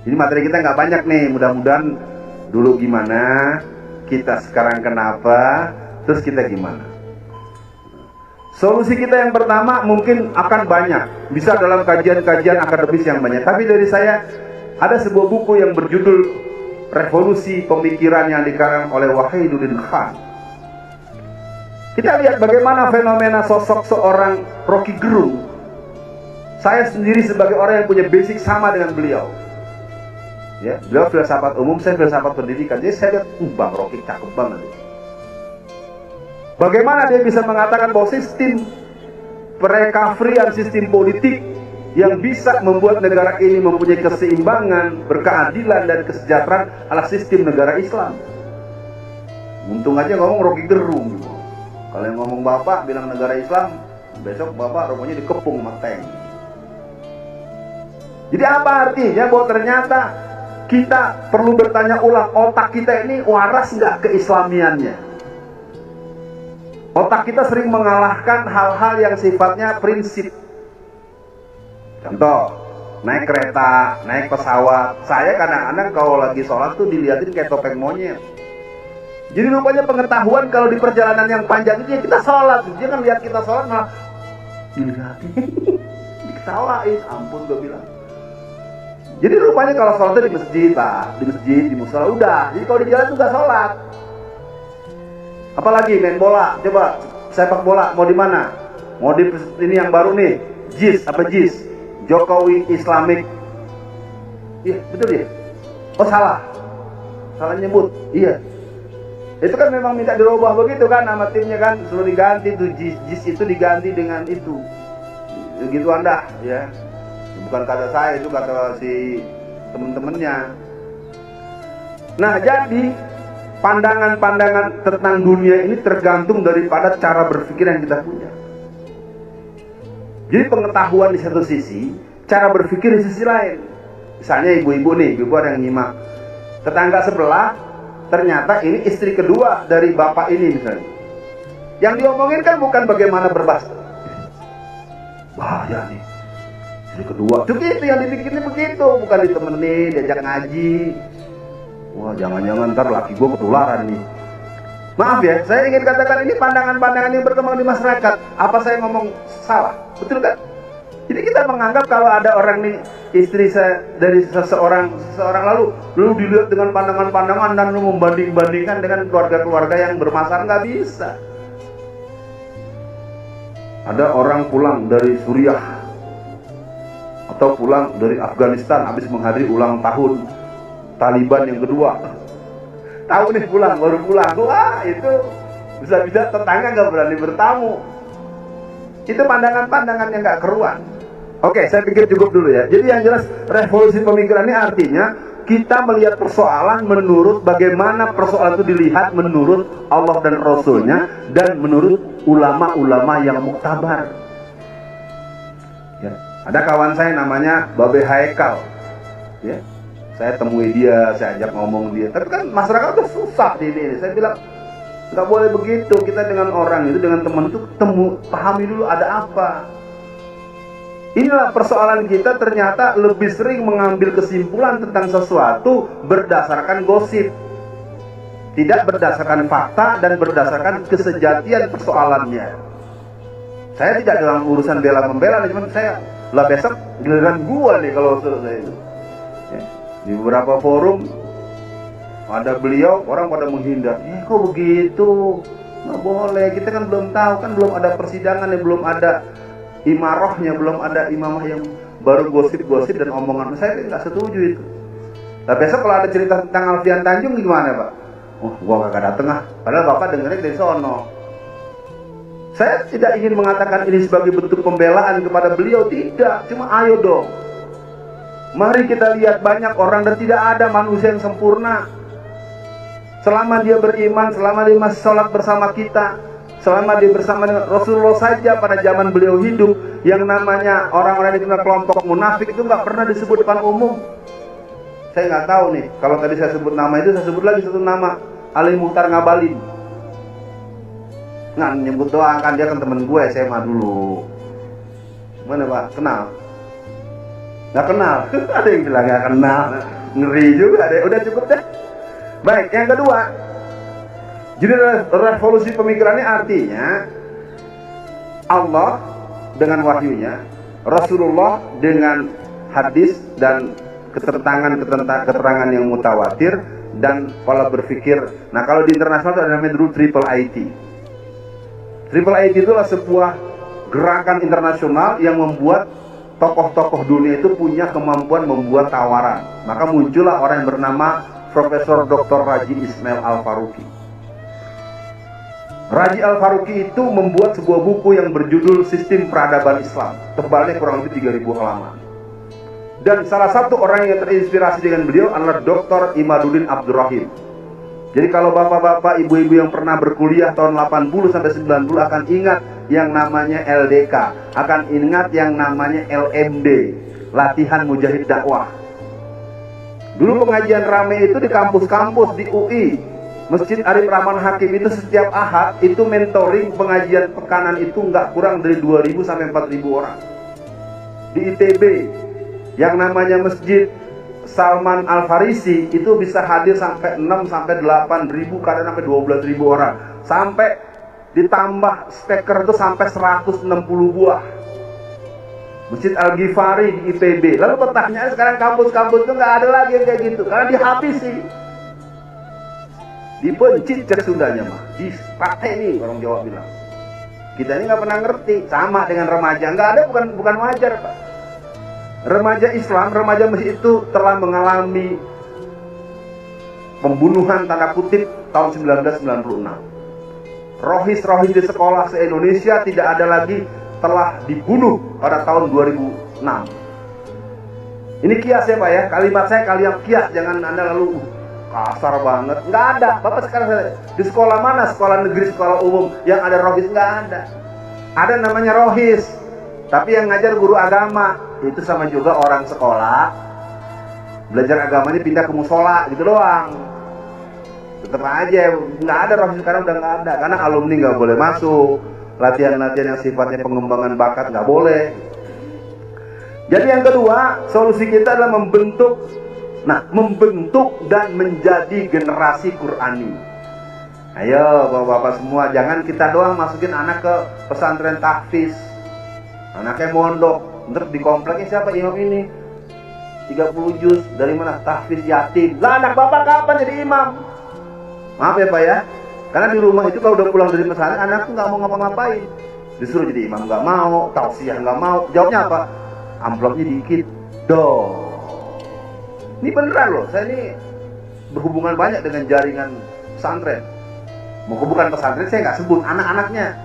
Ini materi kita nggak banyak nih. Mudah-mudahan dulu gimana, kita sekarang kenapa, terus kita gimana. Solusi kita yang pertama mungkin akan banyak, bisa dalam kajian-kajian akademis yang banyak. Tapi dari saya ada sebuah buku yang berjudul Revolusi Pemikiran yang dikarang oleh Wahiduddin Khan. Kita lihat bagaimana fenomena sosok seorang Rocky Gerung. Saya sendiri sebagai orang yang punya basic sama dengan beliau. Ya, beliau filsafat umum, saya filsafat pendidikan. Jadi saya lihat, Bang Rocky cakep banget. Bagaimana dia bisa mengatakan bahwa sistem perekafrian, sistem politik yang bisa membuat negara ini mempunyai keseimbangan, berkeadilan dan kesejahteraan adalah sistem negara Islam. Untung aja ngomong Rocky Gerung. Kalau yang ngomong Bapak bilang negara Islam, besok Bapak rupanya dikepung sama tank. Jadi apa artinya? Bahwa ternyata kita perlu bertanya ulang, otak kita ini waras nggak keislamiannya? Otak kita sering mengalahkan hal-hal yang sifatnya prinsip. Contoh, naik kereta, naik pesawat. Saya kadang-kadang kalau lagi sholat tuh dilihatin kayak topeng monyet. Jadi rupanya pengetahuan kalau di perjalanan yang panjang itu ya kita sholat. Dia kan lihat kita sholat malah dilihatin, diketawain. Ampun gue bilang. Jadi rupanya kalau sholatnya di masjid, Pak, di masjid, di musola udah. Jadi kalau di jalan juga sholat. Apalagi main bola, coba sepak bola mau di mana? Mau di ini yang baru nih, JIS apa JIS? Jokowi Islamic. Iya, betul ya? Oh salah nyebut. Iya. Itu kan memang minta dirubah begitu kan nama timnya kan, suruh diganti tuh JIS itu diganti dengan itu. Begitu Anda ya. Bukan kata saya, itu kata si temen-temennya. Nah, jadi pandangan-pandangan tentang dunia ini tergantung daripada cara berpikir yang kita punya. Jadi pengetahuan di satu sisi, cara berpikir di sisi lain. Misalnya ibu-ibu nih, ibu ada yang nyimak. Tetangga sebelah, ternyata ini istri kedua dari bapak ini misalnya. Yang diomongin kan bukan bagaimana berbahasa. Bahaya nih, istri kedua. Itu yang dipikirin begitu, bukan ditemenin, diajak ngaji. Wah, jangan-jangan ntar laki gue ketularan nih. Maaf ya, saya ingin katakan ini pandangan-pandangan yang berkembang di masyarakat. Apa saya ngomong salah? Betul kan? Jadi kita menganggap kalau ada orang nih, istri saya dari seseorang lalu dilihat dengan pandangan-pandangan dan lu membanding-bandingkan dengan keluarga-keluarga yang bermasalah, nggak bisa. Ada orang pulang dari Suriah atau pulang dari Afghanistan habis menghadiri ulang tahun Taliban yang kedua, tahu nih baru pulang, wah itu bisa-bisa tetangga nggak berani bertamu. Itu pandangan-pandangan yang nggak keruan. Oke, saya pikir cukup dulu ya. Jadi yang jelas revolusi pemikiran ini artinya kita melihat persoalan menurut bagaimana persoalan itu dilihat menurut Allah dan Rasulnya dan menurut ulama-ulama yang muktabar. Ya. Ada kawan saya namanya Babe Haikal, ya. Saya temui dia, saya ajak ngomong dia. Tapi kan masyarakat udah susah di ini. Saya bilang nggak boleh begitu. Kita dengan orang itu, dengan teman itu pahami dulu ada apa. Inilah persoalan kita, ternyata lebih sering mengambil kesimpulan tentang sesuatu berdasarkan gosip, tidak berdasarkan fakta dan berdasarkan kesejatian persoalannya. Saya tidak dalam urusan bela-membela, cuman saya lah besok giliran gua nih kalau selesai itu. Ya. Di beberapa forum ada beliau, orang pada menghindar. Kok begitu? Nggak boleh. Kita kan belum tahu, kan belum ada persidangan, belum ada imarohnya, belum ada imamah yang baru gosip-gosip dan omongan. Saya nggak setuju itu. Nah besok kalau ada cerita tentang Alfian Tanjung gimana Pak? Oh, gua kagak dateng ah. Padahal Bapak dengerin dari sono. Saya tidak ingin mengatakan ini sebagai bentuk pembelaan kepada beliau, tidak. Cuma ayo dong. Mari kita lihat banyak orang dan tidak ada manusia yang sempurna. Selama dia beriman, selama dia masih sholat bersama kita, selama dia bersama dengan Rasulullah saja pada zaman beliau hidup, yang namanya orang-orang yang dikenal kelompok munafik itu nggak pernah disebut depan umum. Saya nggak tahu nih, kalau tadi saya sebut nama itu, saya sebut lagi satu nama, Ali Muhtar Ngabalin. Nggak nyebut doang kan, dia kan temen gue SMA dulu. Mana Pak? Kenal? Nggak kenal? Ada yang bilang nggak kenal. Ngeri juga deh, udah cukup deh. Baik, yang kedua, jadi revolusi pemikirannya artinya Allah dengan wahyunya, Rasulullah dengan hadis dan keterangan yang mutawatir, dan pola berpikir. Nah kalau di internasional itu ada namanya dulu Triple IT. Triple IT itulah sebuah gerakan internasional yang membuat tokoh-tokoh dunia itu punya kemampuan membuat tawaran. Maka muncullah orang yang bernama Profesor Dr. Raji Ismail Al-Faruqi. Raji Al-Faruqi itu membuat sebuah buku yang berjudul Sistem Peradaban Islam. Tebalnya kurang lebih 3000 halaman. Dan salah satu orang yang terinspirasi dengan beliau adalah Dr. Imaduddin Abdurrahim. Jadi kalau bapak-bapak, ibu-ibu yang pernah berkuliah tahun 80 sampai 90 akan ingat yang namanya LDK, akan ingat yang namanya LMD, Latihan Mujahid Dakwah. Dulu pengajian rame itu di kampus-kampus di UI. Masjid Arif Rahman Hakim itu setiap Ahad itu mentoring pengajian pekanan itu nggak kurang dari 2000 sampai 4000 orang. Di ITB yang namanya Masjid Salman Al-Farisi itu bisa hadir sampai 6 sampai 8.000, kadang sampai 12.000 orang. Sampai ditambah speaker itu sampai 160 buah. Masjid Al-Ghifari di IPB. Lalu pertanyaannya sekarang kampus-kampus itu nggak ada lagi yang kayak gitu, karena dihabisi. Dipencit cek Sundanya mah, dipakai nih orang Jawa bilang. Kita ini nggak pernah ngerti. Sama dengan remaja, nggak ada, bukan wajar, Pak. Remaja Islam, remaja Mesir itu telah mengalami pembunuhan tanda kutip tahun 1996. Rohis di sekolah se-Indonesia tidak ada lagi telah dibunuh pada tahun 2006. Ini kias ya Pak ya, kalimat saya kalian kias, jangan Anda lalu kasar banget. Nggak ada, Bapak sekarang di sekolah mana, sekolah negeri, sekolah umum yang ada rohis? Nggak ada. Ada namanya rohis, tapi yang ngajar guru agama. Itu sama juga orang sekolah belajar agamanya pindah ke musola gitu doang. Tetap aja nggak ada rohis sekarang, udah nggak ada, karena alumni nggak boleh masuk, latihan-latihan yang sifatnya pengembangan bakat nggak boleh. Jadi yang kedua, solusi kita adalah membentuk dan menjadi generasi Qurani. Ayo bapak-bapak semua, jangan kita doang masukin anak ke pesantren tahfiz, anaknya mondok, ntar di kompleknya siapa imam ini 30 juz, dari mana? Tahfiz yatim. Lah anak bapak kapan jadi imam? Maaf ya Pak ya, karena di rumah itu kalau udah pulang dari pesantren, anak tuh nggak mau ngapa-ngapain, disuruh jadi imam nggak mau, tausiah nggak mau. Jawabnya apa? Amplopnya dikit dong. Ini beneran loh, saya ini berhubungan banyak dengan jaringan pesantren. Mau bukan pesantren saya nggak sebut, anak-anaknya.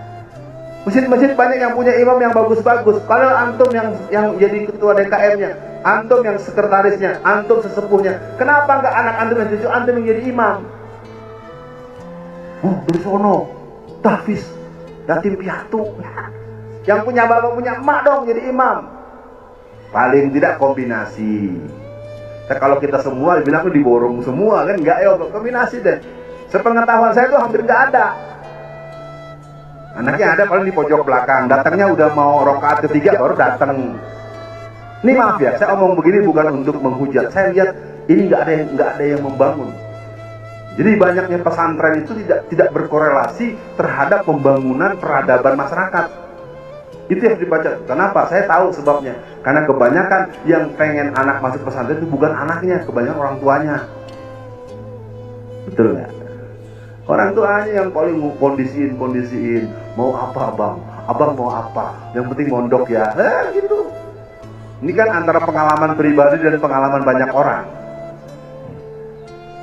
Masjid-masjid banyak yang punya imam yang bagus-bagus. Kalau antum yang jadi ketua DKM-nya, antum yang sekretarisnya, antum sesepuhnya, kenapa nggak anak antum yang cucu antum yang jadi imam? Oh, dari sono tahfiz yatim piatu. Yang punya bapak punya emak dong jadi imam. Paling tidak kombinasi. Nah, kalau kita semua dibilang diborong semua kan enggak, ya kombinasi deh. Sepengetahuan saya itu hampir nggak ada. Anaknya ada paling di pojok belakang, datangnya udah mau rakaat ketiga baru datang. Ini maaf ya, saya omong begini bukan untuk menghujat. Saya lihat ini nggak ada yang membangun. Jadi banyaknya pesantren itu tidak berkorelasi terhadap pembangunan peradaban masyarakat. Itu yang dibaca. Kenapa? Saya tahu sebabnya. Karena kebanyakan yang pengen anak masuk pesantren itu bukan anaknya, kebanyakan orang tuanya. Betul nggak? Orang tuanya yang paling kondisiin. Mau apa abang mau apa? Yang penting mondok ya. Gitu. Ini kan antara pengalaman pribadi dan pengalaman banyak orang.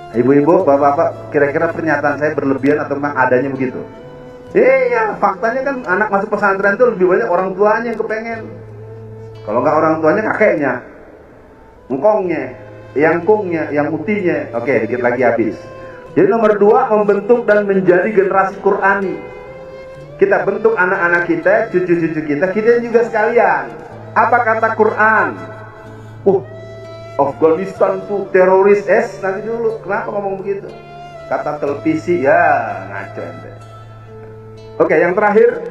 Ibu-ibu, bapak-bapak, kira-kira pernyataan saya berlebihan atau memang adanya begitu? Iya, faktanya kan anak masuk pesantren itu lebih banyak orang tuanya yang kepengen. Kalau nggak orang tuanya, kakeknya, engkongnya, yangkungnya, yang utinya. Oke, dikit lagi habis. Jadi nomor 2, membentuk dan menjadi generasi Qurani. Kita bentuk anak-anak kita, cucu-cucu kita juga sekalian. Apa kata Quran? Afghanistan tuh teroris, nanti dulu, kenapa ngomong begitu? Kata televisi, ya ngaco ente. Oke, yang terakhir,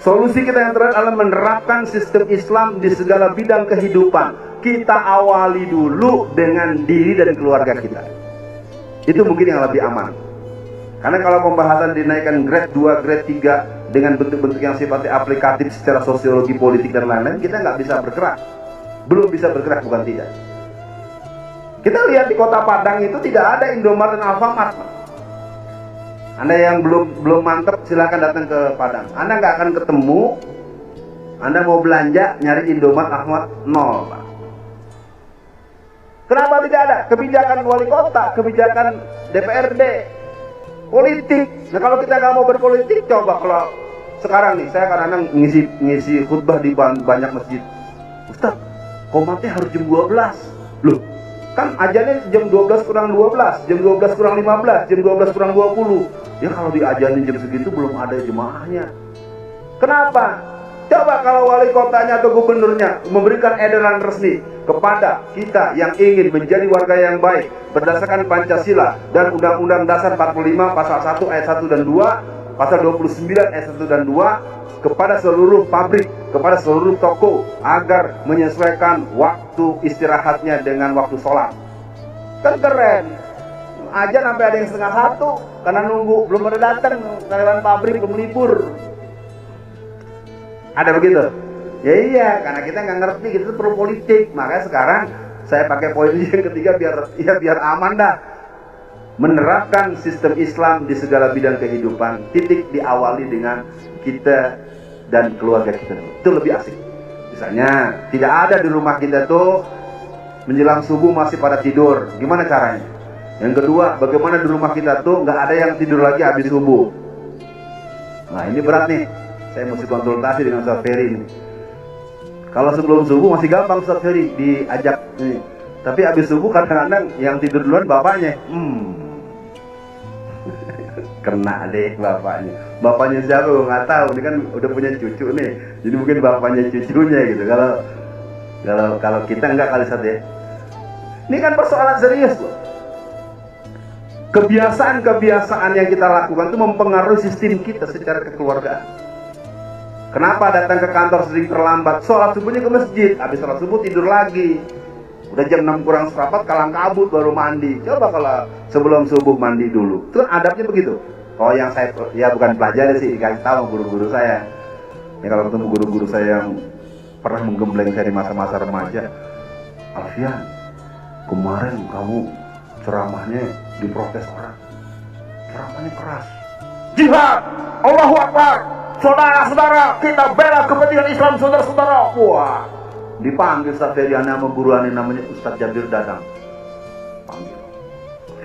solusi kita yang terakhir adalah menerapkan sistem Islam di segala bidang kehidupan. Kita awali dulu dengan diri dan keluarga kita. Itu mungkin yang lebih aman. Karena kalau pembahasan dinaikkan grade 2, grade 3 dengan bentuk-bentuk yang sifatnya aplikatif secara sosiologi, politik, dan lain-lain, kita nggak bisa bergerak. Belum bisa bergerak, bukan tidak. Kita lihat di kota Padang itu tidak ada Indomaret dan Alfamart. Anda yang belum mantep silahkan datang ke Padang. Anda nggak akan ketemu. Anda mau belanja nyari Indomaret, Alfamart, nol, Pak. Kenapa tidak ada? Kebijakan wali kota, kebijakan DPRD, politik. Nah kalau kita nggak mau berpolitik, coba kalau sekarang nih, saya kadang-kadang ngisi khutbah di banyak masjid. Ustaz, komatnya harus jam 12. Loh, kan ajannya jam 12 kurang 12, jam 12 kurang 15, jam 12 kurang 20. Ya kalau diajanin jam segitu belum ada jemaahnya. Kenapa? Coba kalau wali kotanya atau gubernurnya memberikan edaran resmi kepada kita yang ingin menjadi warga yang baik berdasarkan Pancasila dan Undang-Undang Dasar 45 pasal 1 ayat 1 dan 2, pasal 29 ayat 1 dan 2, kepada seluruh pabrik, kepada seluruh toko agar menyesuaikan waktu istirahatnya dengan waktu sholat. Kan keren. Aja sampai ada yang setengah 1 karena nunggu belum ada datang, karyawan pabrik belum libur. Ada begitu? Ya iya, karena kita nggak ngerti, kita perlu politik. Makanya sekarang saya pakai poin yang ketiga biar aman dah. menerapkan sistem Islam di segala bidang kehidupan. Titik diawali dengan kita dan keluarga kita. Itu lebih asik. Misalnya, tidak ada di rumah kita tuh menjelang subuh masih pada tidur. Gimana caranya? Yang kedua, bagaimana di rumah kita tuh nggak ada yang tidur lagi habis subuh. Nah, ini berat nih. Saya mesti konsultasi dengan Ustaz Ferry ini. Kalau sebelum subuh masih gampang Ustaz Ferry diajak nih. Tapi habis subuh kadang-kadang yang tidur duluan bapaknya. Kena deh bapaknya. Bapaknya siapa gue nggak tahu. Ini kan udah punya cucu nih. Jadi mungkin bapaknya cucunya gitu. Kalau kita enggak kali Ustaz ya. Ini kan persoalan serius loh. Kebiasaan-kebiasaan yang kita lakukan itu mempengaruhi sistem kita secara kekeluargaan. Kenapa datang ke kantor sering terlambat? Sholat subuhnya ke masjid, habis sholat subuh tidur lagi. Udah jam 6 kurang seperempat, kalang kabut baru mandi. Coba kalau sebelum subuh mandi dulu. Itu adabnya begitu. Kalau yang saya, ya bukan pelajari sih, dikasih tahu guru-guru saya. Ya kalau ketemu guru-guru saya yang pernah menggembleng saya di masa-masa remaja. Alfian, kemarin kamu ceramahnya diprotes orang. Ceramahnya keras. Jihad, Allahu Akbar. Saudara-saudara, kita bela kepentingan Islam, saudara-saudara. Wah, dipanggil Ustaz Ferry sama guru aneh namanya Ustaz Jabir Dadang. Panggil.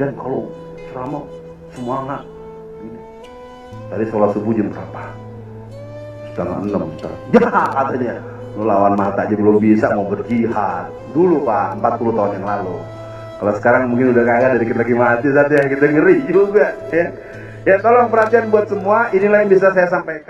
Dan kalau ceramah semangat. Tadi sholat subuh jam berapa? Setengah 6 Ustaz. Ya katanya, lu lawan mata aja belum bisa mau berjihad. Dulu Pak, 40 tahun yang lalu. Kalau sekarang mungkin udah kagak, dari kita lagi mati saja, kita ngeri juga ya. Ya tolong perhatian buat semua, inilah yang bisa saya sampaikan.